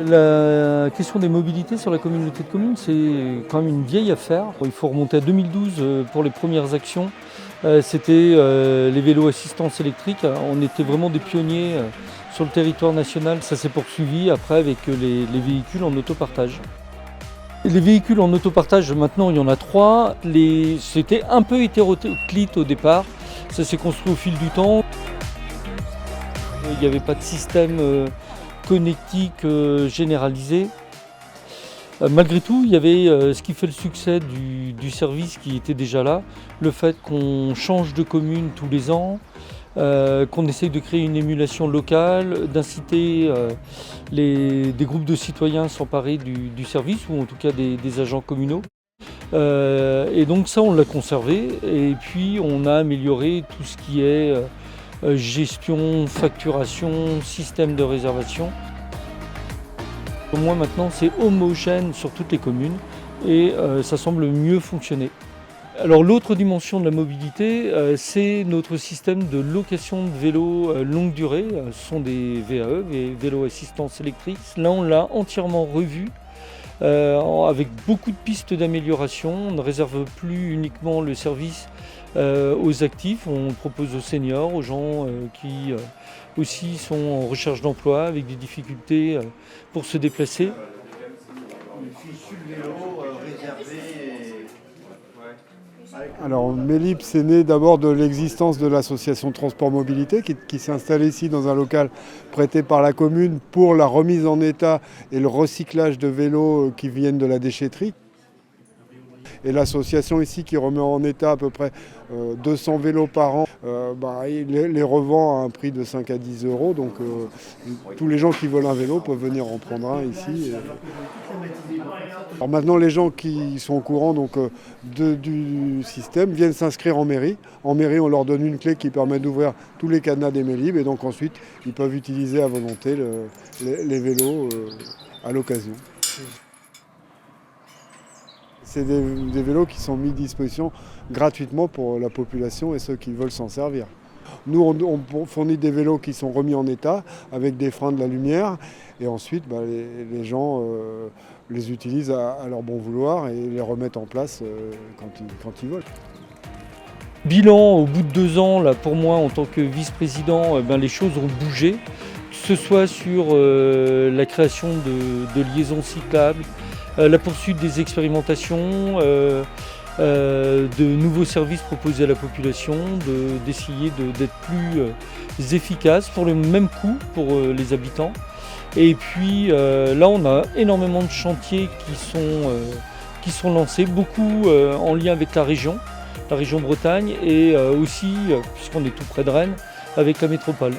La question des mobilités sur la communauté de communes, c'est quand même une vieille affaire. Il faut remonter à 2012 pour les premières actions. C'était les vélos assistance électrique. On était vraiment des pionniers sur le territoire national. Ça s'est poursuivi après avec les véhicules en autopartage. Les véhicules en autopartage, maintenant il y en a 3. C'était un peu hétéroclite au départ. Ça s'est construit au fil du temps. Il n'y avait pas de système connectique généralisé. Malgré tout, il y avait ce qui fait le succès du service qui était déjà là, le fait qu'on change de commune tous les ans, qu'on essaye de créer une émulation locale, d'inciter des groupes de citoyens à s'emparer du service, ou en tout cas des agents communaux. Et donc ça, on l'a conservé, et puis on a amélioré tout ce qui est gestion, facturation, système de réservation. Au moins maintenant c'est homogène sur toutes les communes et ça semble mieux fonctionner. Alors l'autre dimension de la mobilité, c'est notre système de location de vélos longue durée. Ce sont des VAE, des vélos assistance électrique. Là on l'a entièrement revu. Avec beaucoup de pistes d'amélioration. On ne réserve plus uniquement le service aux actifs, on le propose aux seniors, aux gens qui aussi sont en recherche d'emploi avec des difficultés pour se déplacer. Alors Mélib, c'est né d'abord de l'existence de l'association Transport Mobilité qui s'est installée ici dans un local prêté par la commune pour la remise en état et le recyclage de vélos qui viennent de la déchetterie. Et l'association ici qui remet en état à peu près 200 vélos par an, il les revend à un prix de 5 à 10 euros. Donc tous les gens qui veulent un vélo peuvent venir en prendre un ici. Alors maintenant, les gens qui sont au courant du système viennent s'inscrire en mairie. En mairie, on leur donne une clé qui permet d'ouvrir tous les cadenas des Mélib. Et donc ensuite, ils peuvent utiliser à volonté les vélos à l'occasion. C'est des vélos qui sont mis à disposition gratuitement pour la population et ceux qui veulent s'en servir. Nous, on fournit des vélos qui sont remis en état avec des freins de la lumière et ensuite les gens les utilisent à leur bon vouloir et les remettent en place quand ils veulent. Bilan, au bout de 2 ans, là, pour moi en tant que vice-président, les choses ont bougé, que ce soit sur la création de liaisons cyclables, la poursuite des expérimentations, de nouveaux services proposés à la population, d'essayer d'être plus efficace pour le même coût pour les habitants. Et puis là on a énormément de chantiers qui sont lancés, beaucoup en lien avec la région Bretagne et aussi, puisqu'on est tout près de Rennes, avec la métropole.